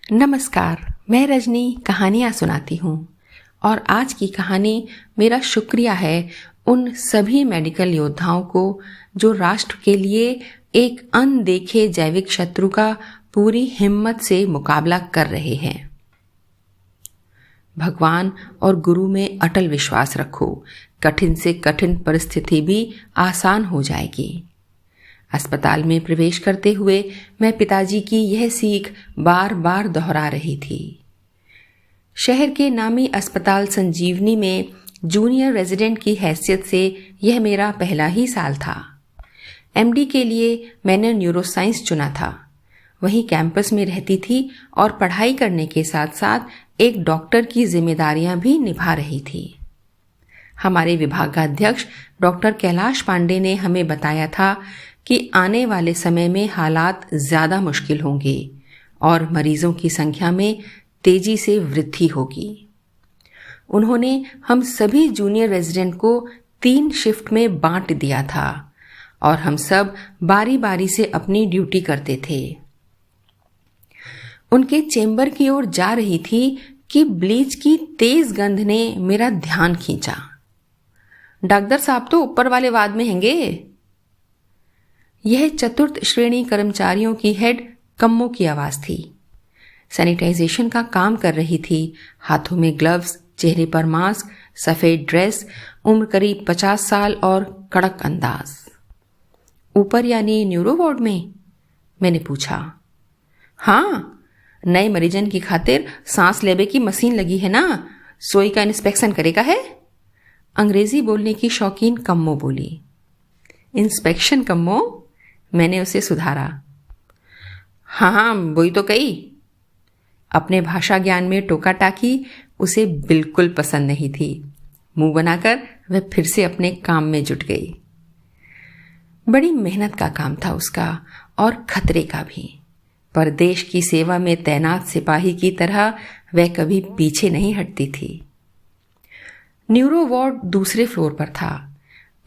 नमस्कार, मैं रजनी कहानियाँ सुनाती हूँ और आज की कहानी मेरा शुक्रिया है उन सभी मेडिकल योद्धाओं को जो राष्ट्र के लिए एक अनदेखे जैविक शत्रु का पूरी हिम्मत से मुकाबला कर रहे हैं। भगवान और गुरु में अटल विश्वास रखो, कठिन से कठिन परिस्थिति भी आसान हो जाएगी। अस्पताल में प्रवेश करते हुए मैं पिताजी की यह सीख बार बार दोहरा रही थी। शहर के नामी अस्पताल संजीवनी में जूनियर रेजिडेंट की हैसियत से यह मेरा पहला ही साल था। एमडी के लिए मैंने न्यूरोसाइंस चुना था। वहीं कैंपस में रहती थी और पढ़ाई करने के साथ साथ एक डॉक्टर की जिम्मेदारियां भी निभा रही थी। हमारे विभागाध्यक्ष डॉक्टर कैलाश पांडे ने हमें बताया था कि आने वाले समय में हालात ज़्यादा मुश्किल होंगे और मरीजों की संख्या में तेजी से वृद्धि होगी। उन्होंने हम सभी जूनियर रेजिडेंट को 3 शिफ्ट में बांट दिया था और हम सब बारी बारी से अपनी ड्यूटी करते थे। उनके चेंबर की ओर जा रही थी कि ब्लीच की तेज गंध ने मेरा ध्यान खींचा। डॉक्टर साहब तो ऊपर वाले वार्ड में हैंगे। यह चतुर्थ श्रेणी कर्मचारियों की हेड कम्मो की आवाज थी। सैनिटाइजेशन का काम कर रही थी। हाथों में ग्लव्स, चेहरे पर मास्क, सफेद ड्रेस, उम्र करीब 50 साल और कड़क अंदाज। ऊपर यानी न्यूरो वार्ड में? मैंने पूछा। हाँ, नए मरीजन की खातिर सांस लेबे की मशीन लगी है ना, सोई का इंस्पेक्शन करेगा है। अंग्रेजी बोलने की शौकीन कम्मो बोली। इंस्पेक्शन कम्मो? मैंने उसे सुधारा। हाँ, वही तो कही। अपने भाषा ज्ञान में टोका टाकी उसे बिल्कुल पसंद नहीं थी। मुंह बनाकर वह फिर से अपने काम में जुट गई। बड़ी मेहनत का काम था उसका और खतरे का भी, पर देश की सेवा में तैनात सिपाही की तरह वह कभी पीछे नहीं हटती थी। न्यूरो वार्ड दूसरे फ्लोर पर था।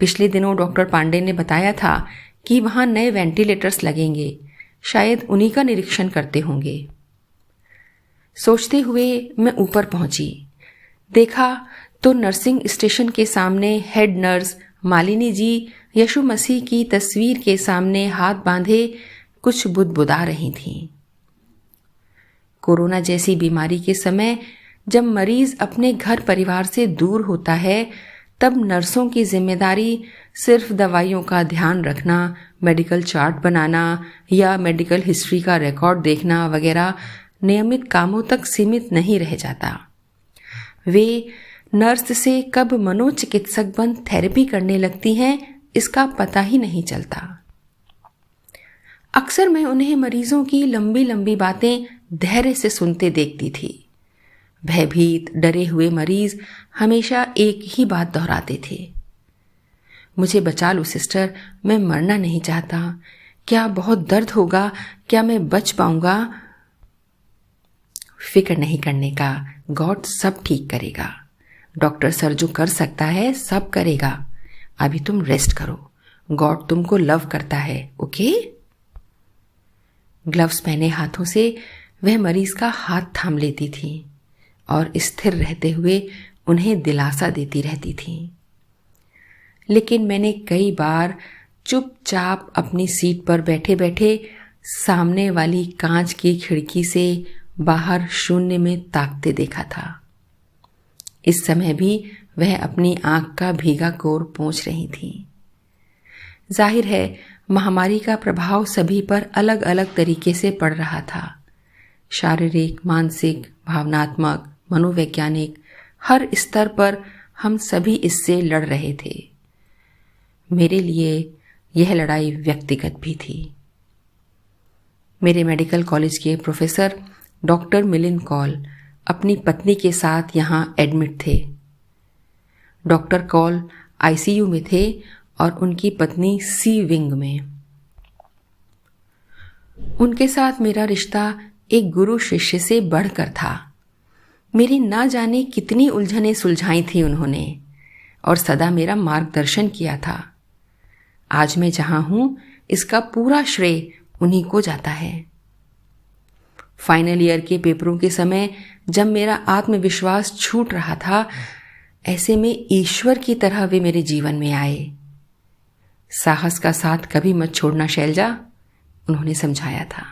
पिछले दिनों डॉक्टर पांडे ने बताया था कि वहां नए वेंटिलेटर्स लगेंगे, शायद उन्हीं का निरीक्षण करते होंगे। सोचते हुए मैं ऊपर पहुंची। देखा तो नर्सिंग स्टेशन के सामने हेड नर्स मालिनी जी यीशु मसीह की तस्वीर के सामने हाथ बांधे कुछ बुदबुदा रही थीं। कोरोना जैसी बीमारी के समय जब मरीज अपने घर परिवार से दूर होता है, तब नर्सों की जिम्मेदारी सिर्फ दवाइयों का ध्यान रखना, मेडिकल चार्ट बनाना या मेडिकल हिस्ट्री का रिकॉर्ड देखना वगैरह नियमित कामों तक सीमित नहीं रह जाता। वे नर्स से कब मनोचिकित्सक बन थेरेपी करने लगती हैं, इसका पता ही नहीं चलता। अक्सर मैं उन्हें मरीजों की लंबी लंबी बातें धैर्य से सुनते देखती थी। भयभीत डरे हुए मरीज हमेशा एक ही बात दोहराते थे। मुझे बचा लो सिस्टर, मैं मरना नहीं चाहता। क्या बहुत दर्द होगा? क्या मैं बच पाऊंगा? फिक्र नहीं करने का, गॉड सब ठीक करेगा। डॉक्टर सर जो कर सकता है सब करेगा। अभी तुम रेस्ट करो, गॉड तुमको लव करता है, ओके? ग्लव्स पहने हाथों से वह मरीज का हाथ थाम लेती थी और स्थिर रहते हुए उन्हें दिलासा देती रहती थी। लेकिन मैंने कई बार चुपचाप अपनी सीट पर बैठे बैठे सामने वाली कांच की खिड़की से बाहर शून्य में ताकते देखा था। इस समय भी वह अपनी आंख का भीगा कोर पोंछ रही थी। जाहिर है महामारी का प्रभाव सभी पर अलग अलग तरीके से पड़ रहा था। शारीरिक, मानसिक, भावनात्मक, मनोवैज्ञानिक, हर स्तर पर हम सभी इससे लड़ रहे थे। मेरे लिए यह लड़ाई व्यक्तिगत भी थी। मेरे मेडिकल कॉलेज के प्रोफेसर डॉक्टर मिलिंद कौल अपनी पत्नी के साथ यहाँ एडमिट थे। डॉक्टर कौल आईसीयू में थे और उनकी पत्नी सी विंग में। उनके साथ मेरा रिश्ता एक गुरु शिष्य से बढ़कर था। मेरी ना जाने कितनी उलझनें सुलझाई थी उन्होंने और सदा मेरा मार्गदर्शन किया था। आज मैं जहां हूं इसका पूरा श्रेय उन्हीं को जाता है। फाइनल ईयर के पेपरों के समय जब मेरा आत्मविश्वास छूट रहा था, ऐसे में ईश्वर की तरह वे मेरे जीवन में आए। साहस का साथ कभी मत छोड़ना शैलजा, उन्होंने समझाया था।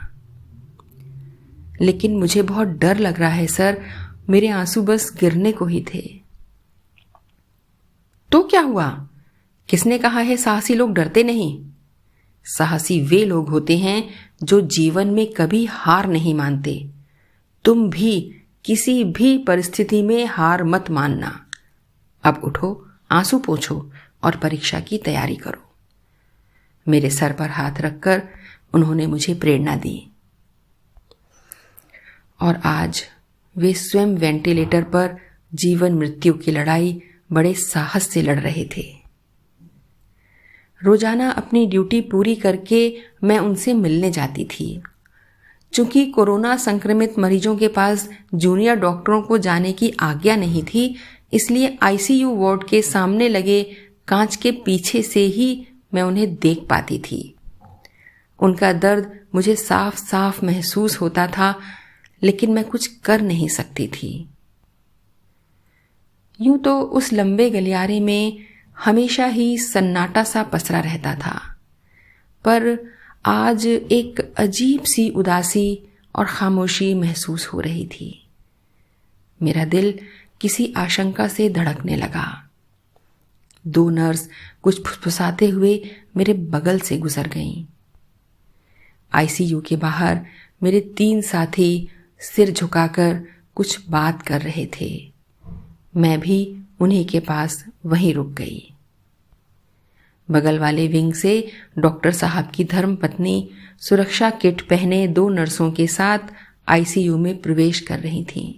लेकिन मुझे बहुत डर लग रहा है सर, मेरे आंसू बस गिरने को ही थे। तो क्या हुआ? किसने कहा है साहसी लोग डरते नहीं? साहसी वे लोग होते हैं जो जीवन में कभी हार नहीं मानते। तुम भी किसी भी परिस्थिति में हार मत मानना। अब उठो, आंसू पोंछो और परीक्षा की तैयारी करो। मेरे सर पर हाथ रखकर उन्होंने मुझे प्रेरणा दी। और आज वे स्वयं वेंटिलेटर पर जीवन मृत्यु की लड़ाई बड़े साहस से लड़ रहे थे। रोजाना अपनी ड्यूटी पूरी करके मैं उनसे मिलने जाती थी। चूंकि कोरोना संक्रमित मरीजों के पास जूनियर डॉक्टरों को जाने की आज्ञा नहीं थी, इसलिए आईसीयू वार्ड के सामने लगे कांच के पीछे से ही मैं उन्हें देख पाती थी। उनका दर्द मुझे साफ साफ महसूस होता था, लेकिन मैं कुछ कर नहीं सकती थी। यूं तो उस लंबे गलियारे में हमेशा ही सन्नाटा सा पसरा रहता था, पर आज एक अजीब सी उदासी और खामोशी महसूस हो रही थी। मेरा दिल किसी आशंका से धड़कने लगा। 2 नर्स कुछ फुसफुसाते हुए मेरे बगल से गुजर गईं। आईसीयू के बाहर मेरे 3 साथी सिर झुकाकर कुछ बात कर रहे थे। मैं भी उन्हीं के पास वहीं रुक गई। बगल वाले विंग से डॉक्टर साहब की धर्मपत्नी सुरक्षा किट पहने 2 नर्सों के साथ आईसीयू में प्रवेश कर रही थीं।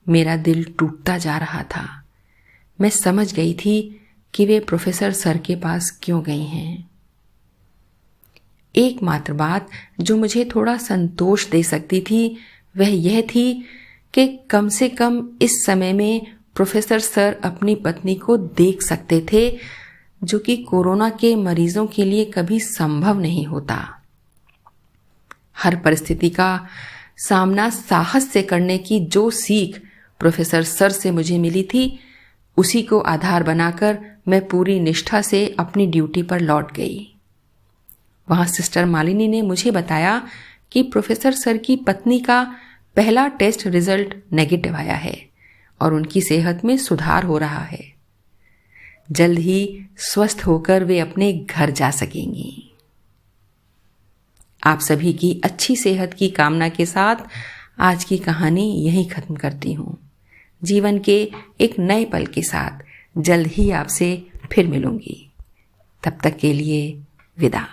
मेरा दिल टूटता जा रहा था। मैं समझ गई थी कि वे प्रोफेसर सर के पास क्यों गई हैं। एकमात्र बात जो मुझे थोड़ा संतोष दे सकती थी वह यह थी कि कम से कम इस समय में प्रोफेसर सर अपनी पत्नी को देख सकते थे, जो कि कोरोना के मरीजों के लिए कभी संभव नहीं होता। हर परिस्थिति का सामना साहस से करने की जो सीख प्रोफेसर सर से मुझे मिली थी, उसी को आधार बनाकर मैं पूरी निष्ठा से अपनी ड्यूटी पर लौट गई। वहां सिस्टर मालिनी ने मुझे बताया कि प्रोफेसर सर की पत्नी का पहला टेस्ट रिजल्ट नेगेटिव आया है और उनकी सेहत में सुधार हो रहा है। जल्द ही स्वस्थ होकर वे अपने घर जा सकेंगी। आप सभी की अच्छी सेहत की कामना के साथ आज की कहानी यहीं खत्म करती हूँ। जीवन के एक नए पल के साथ जल्द ही आपसे फिर मिलूंगी। तब तक के लिए विदा।